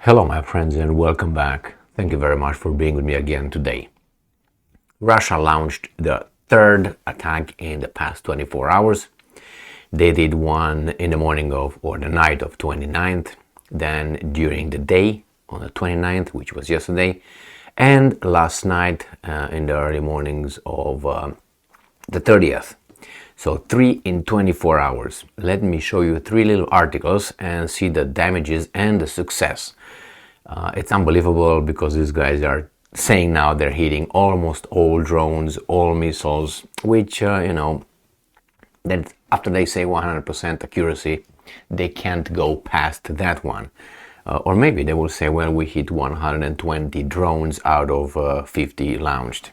Hello my friends and welcome back. Thank you very much for being with me again today. Russia launched the third attack in the past 24 hours. They did one in the morning of or the night of 29th, then during the day on the 29th, which was yesterday, and last night in the early mornings of the 30th. So 3 in 24 hours. Let me show you 3 little articles and see the damages and the success. It's unbelievable because these guys are saying now they're hitting almost all drones, all missiles, which, that after they say 100% accuracy, they can't go past that one. Or maybe they will say, well, we hit 120 drones out of 50 launched.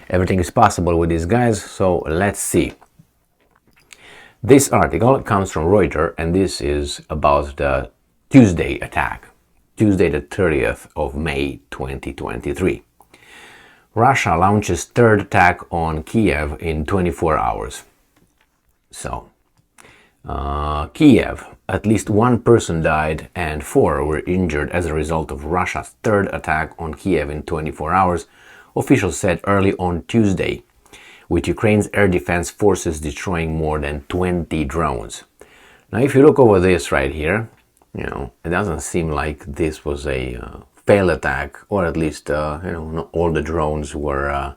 Everything is possible with these guys, so let's see. This article comes from Reuters, and this is about the Tuesday attack, Tuesday the 30th of May 2023. Russia launches third attack on Kiev in 24 hours. So, Kiev, at least one person died and 4 were injured as a result of Russia's third attack on Kiev in 24 hours, officials said early on Tuesday, with Ukraine's air defense forces destroying more than 20 drones. Now, if you look over this right here, it doesn't seem like this was a failed attack, or at least, not all the drones were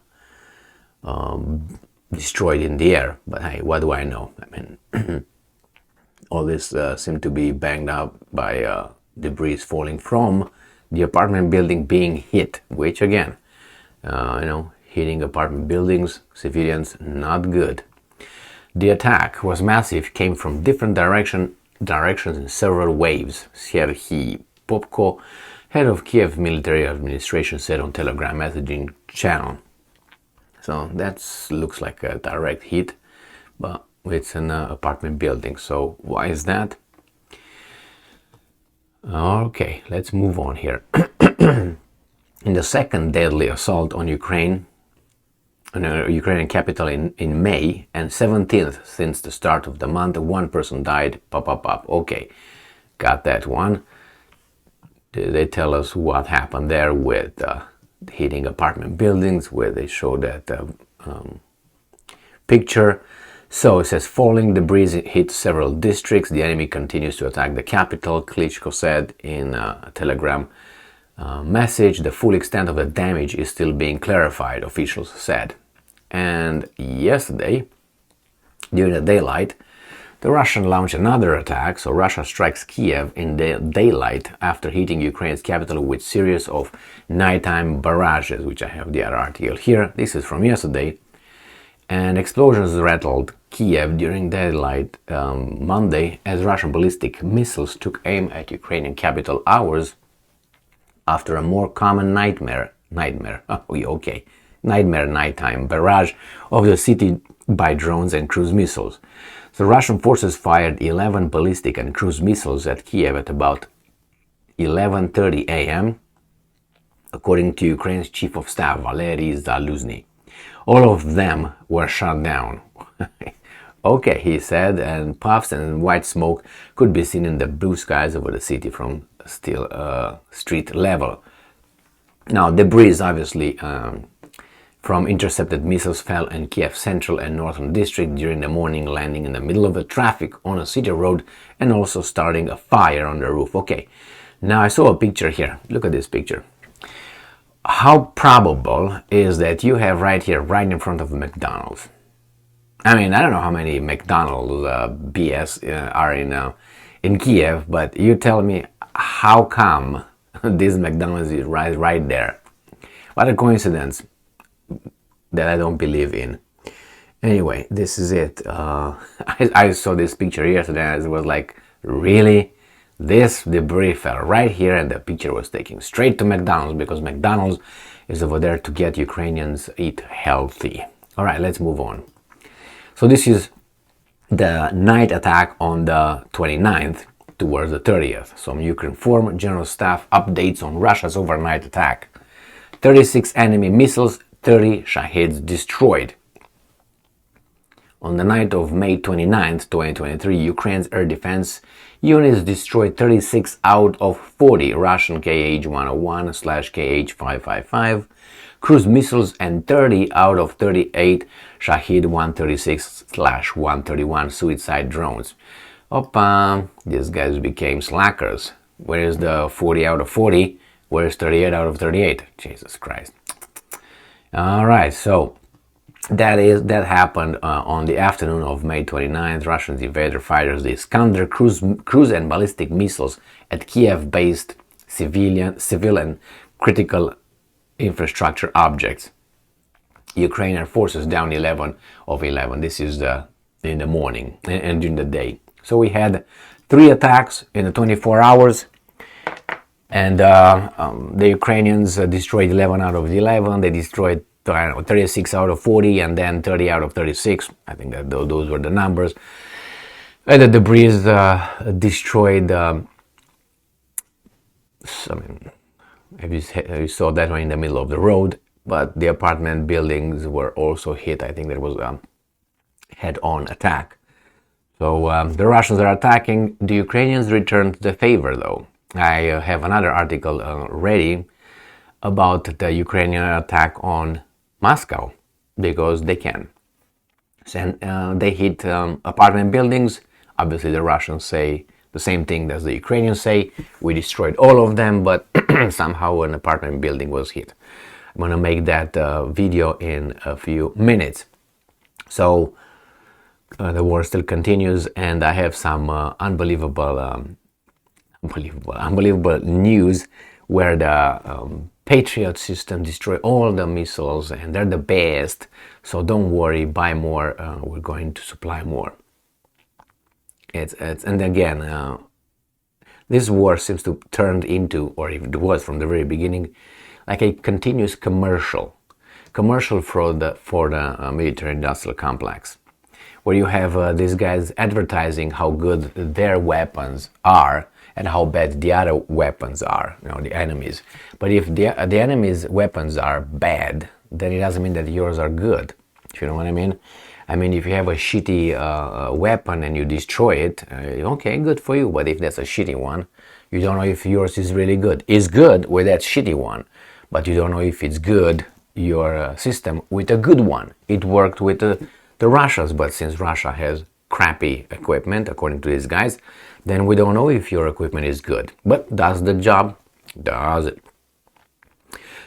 destroyed in the air. But hey, what do I know? I mean, all this seemed to be banged up by debris falling from the apartment building being hit, which again, hitting apartment buildings, civilians, not good. The attack was massive, came from different directions in several waves, Serhiy Popko, head of Kiev military administration, said on Telegram messaging channel. So that looks like a direct hit, but it's an apartment building. So why is that? Okay, let's move on here. In the second deadly assault on Ukrainian capital in May and 17th since the start of the month, one person died. Okay, got that one. They tell us what happened there with hitting apartment buildings, where they show that picture. So it says falling debris hit several districts. The enemy continues to attack the capital, Klitschko said in a Telegram message. The full extent of the damage is still being clarified, officials said. And yesterday, during the daylight, the Russians launched another attack. So Russia strikes Kiev in the daylight after hitting Ukraine's capital with series of nighttime barrages, which I have the other article here. This is from yesterday. And explosions rattled Kiev during daylight Monday as Russian ballistic missiles took aim at Ukrainian capital hours after a more common nightmare nighttime barrage of the city by drones and cruise missiles. The Russian forces fired 11 ballistic and cruise missiles at Kiev at about 11:30 a.m., according to Ukraine's chief of staff Valery Zaluzny. All of them were shot down. Okay, he said, and puffs and white smoke could be seen in the blue skies over the city from still street level. Now, debris obviously from intercepted missiles fell in Kiev central and northern district during the morning, landing in the middle of the traffic on a city road and also starting a fire on the roof. Okay, now I saw a picture here. Look at this picture. How probable is that you have right here, right in front of McDonald's? I mean, I don't know how many McDonald's BS are in Kiev, but you tell me how come this McDonald's is right there? What a coincidence that I don't believe in. Anyway, this is it. I saw this picture yesterday and it was like, really? This debris fell right here and the picture was taken straight to McDonald's because McDonald's is over there to get Ukrainians eat healthy. All right, let's move on. So this is the night attack on the 29th towards the 30th. Some Ukraine former general staff updates on Russia's overnight attack. 36 enemy missiles, 30 Shaheeds destroyed. On the night of May 29th, 2023, Ukraine's air defense units destroyed 36 out of 40 Russian Kh-101/Kh-555 cruise missiles and 30 out of 38 Shahed 136/131 suicide drones. These guys became slackers. Where is the 40 out of 40? Where is 38 out of 38? Jesus Christ. Alright, so that happened on the afternoon of May 29th. Russian invader fighters, the Iskander cruise and ballistic missiles at Kiev-based civil and critical infrastructure objects. Ukrainian forces down 11 of 11. This is in the morning and during the day. So we had 3 attacks in the 24 hours, and the Ukrainians destroyed 11 out of the 11. They destroyed 36 out of 40, and then 30 out of 36. I think that those were the numbers. And the debris destroyed. You saw that one in the middle of the road, but the apartment buildings were also hit. I think there was a head-on attack. So the Russians are attacking. The Ukrainians returned the favor, though. I have another article ready about the Ukrainian attack on Moscow, because they can. And they hit apartment buildings. Obviously, the Russians say the same thing as the Ukrainians say. We destroyed all of them, but somehow an apartment building was hit. I'm going to make that video in a few minutes. So the war still continues, and I have some unbelievable news where the Patriot system destroy all the missiles, and they're the best. So don't worry, buy more. We're going to supply more. And again, this war seems to turn into, or it was from the very beginning, like a continuous commercial for the military-industrial complex, where you have these guys advertising how good their weapons are and how bad the other weapons are, the enemies. But if the enemy's weapons are bad, then it doesn't mean that yours are good. If you know what I mean? I mean, if you have a shitty weapon and you destroy it, okay, good for you. But if that's a shitty one, you don't know if yours is really good. It's good with that shitty one, but you don't know if it's good, your system, with a good one. It worked with the Russians, but since Russia has crappy equipment, according to these guys, then we don't know if your equipment is good. But does the job? Does it?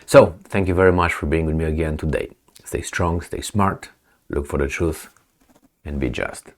So, thank you very much for being with me again today. Stay strong, stay smart, look for the truth, and be just.